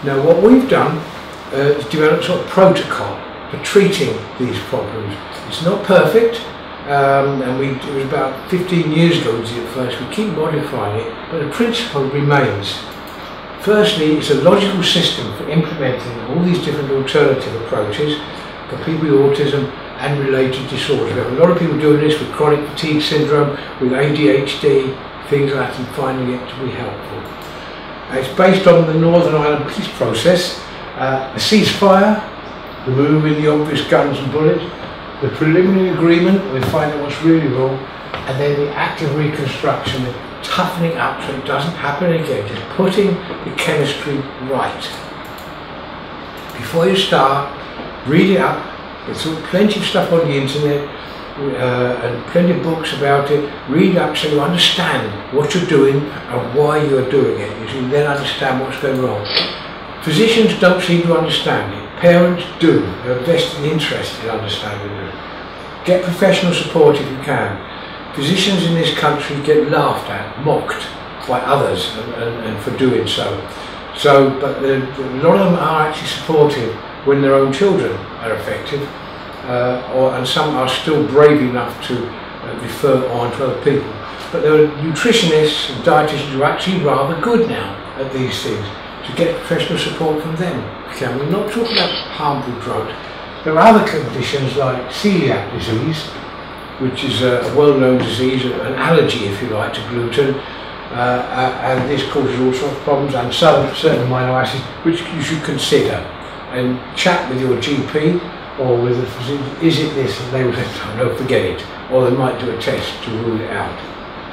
Now what we've done is developed a sort of protocol for treating these problems. It's not perfect, and it was about 15 years ago we did it first. We keep modifying it, but the principle remains. Firstly, it's a logical system for implementing all these different alternative approaches for people with autism and related disorders. We have a lot of people doing this with chronic fatigue syndrome, with ADHD, things like that, and finding it to be helpful. It's based on the Northern Ireland peace process, a ceasefire, removing the obvious guns and bullets, the preliminary agreement, we find out what's really wrong, and then the active reconstruction, the toughening up so it doesn't happen again, just putting the chemistry right. Before you start, read it up. There's plenty of stuff on the internet and plenty of books about it. Read up so you understand what you're doing and why you're doing it. You can then understand what's going wrong. Physicians don't seem to understand it. Parents do. They're vested interest in understanding it. Get professional support if you can. Physicians in this country get laughed at, mocked by others and for doing so. But a lot of them are actually supportive when their own children are affected, and some are still brave enough to refer on to other people. But there are nutritionists and dietitians who are actually rather good now at these things, to get professional support from them. Okay, we're not talking about harmful drugs. There are other conditions like celiac disease, which is a well-known disease, an allergy if you like to gluten, and this causes all sorts of problems, and certain amino acids which you should consider. And chat with your GP or with a physician, is it this? And they will say, no, forget it. Or they might do a test to rule it out.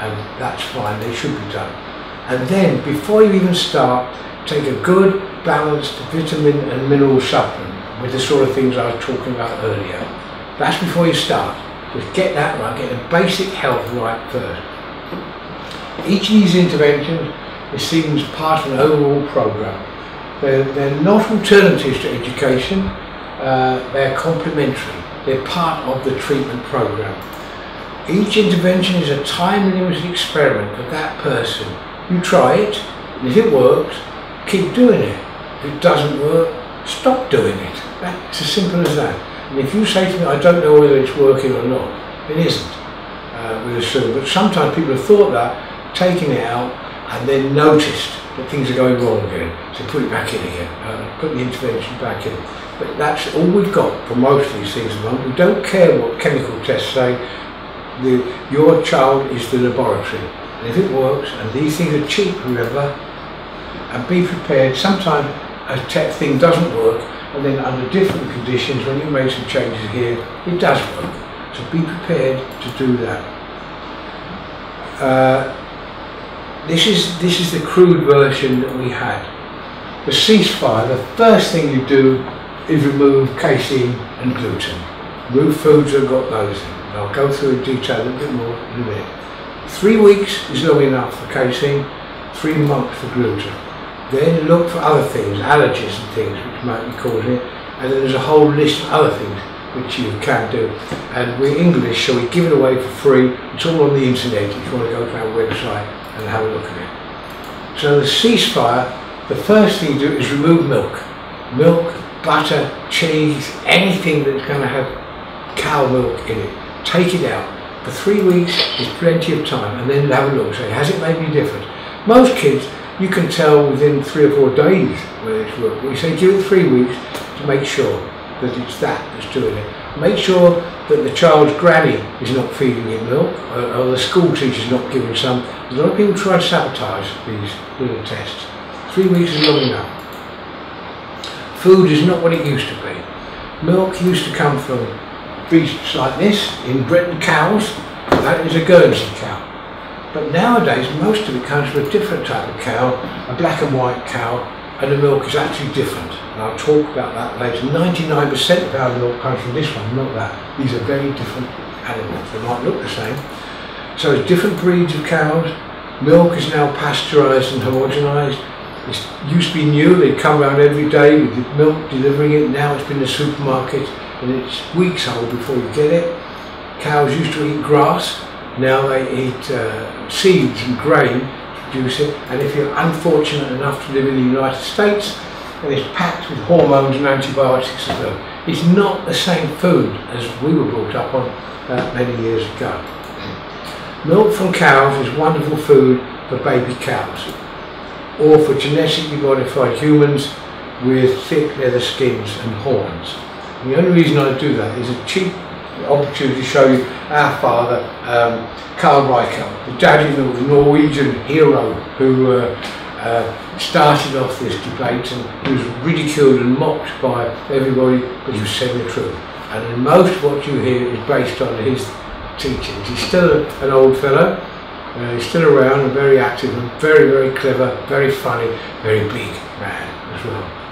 And that's fine, they should be done. And then, before you even start, take a good, balanced vitamin and mineral supplement with the sort of things I was talking about earlier. That's before you start. Just get that right, get the basic health right first. Each of these interventions is seen as part of an overall program. They're not alternatives to education, they're complementary. They're part of the treatment program. Each intervention is a time-limited experiment for that person. You try it, and if it works, keep doing it. If it doesn't work, stop doing it. It's as simple as that. And if you say to me, I don't know whether it's working or not, it isn't, we assume. But sometimes people have thought that, taken it out, and then noticed that things are going wrong again. So put it back in again, put the intervention back in. But that's all we've got for most of these things at the moment. We don't care what chemical tests say. Your child is the laboratory. And if it works, and these things are cheap, remember, and be prepared. Sometimes a thing doesn't work, and then under different conditions, when you make some changes here, it does work. So be prepared to do that. This is the crude version that we had. The ceasefire, the first thing you do is remove casein and gluten. Remove foods that have got those in. And I'll go through in detail a little bit more in a minute. 3 weeks is long enough for casein, 3 months for gluten. Then look for other things, allergies and things which might be causing it, and then there's a whole list of other things which you can do. And we're English, so we give it away for free. It's all on the internet if you want to go to our website and have a look at it. So the ceasefire, the first thing you do is remove milk. Milk, butter, cheese, anything that's going to have cow milk in it. Take it out. For 3 weeks is plenty of time, and then have a look. Say, has it made any difference? Most kids, you can tell within 3 or 4 days whether it's working. We say give it 3 weeks to make sure that it's that's doing it. Make sure that the child's granny is not feeding it milk, or the school teacher's not giving some. A lot of people try to sabotage these little tests. 3 weeks is long enough. Food is not what it used to be. Milk used to come from beasts like this, inbred cows. That is a Guernsey cow. But nowadays, most of it comes from a different type of cow, a black and white cow, and the milk is actually different. And I'll talk about that later. 99% of our milk comes from this one, not that. These are very different animals. They might look the same. So there's different breeds of cows. Milk is now pasteurised and homogenised. It used to be new, they'd come around every day with the milk, delivering it. Now it's been in the supermarket and it's weeks old before you get it. Cows used to eat grass. Now they eat seeds and grain to produce it. And if you're unfortunate enough to live in the United States, and it's packed with hormones and antibiotics as well. It's not the same food as we were brought up on many years ago. Milk from cows is wonderful food for baby cows, or for genetically modified humans with thick leather skins and horns. And the only reason I do that is a cheap opportunity to show you our father, Karl Reichardt, the daddy, the Norwegian hero who started off this debate, and he was ridiculed and mocked by everybody, but he was saying the truth. And most of what you hear is based on his teachings. He's still an old fellow, he's still around and very active and very, very clever, very funny, very big man as well.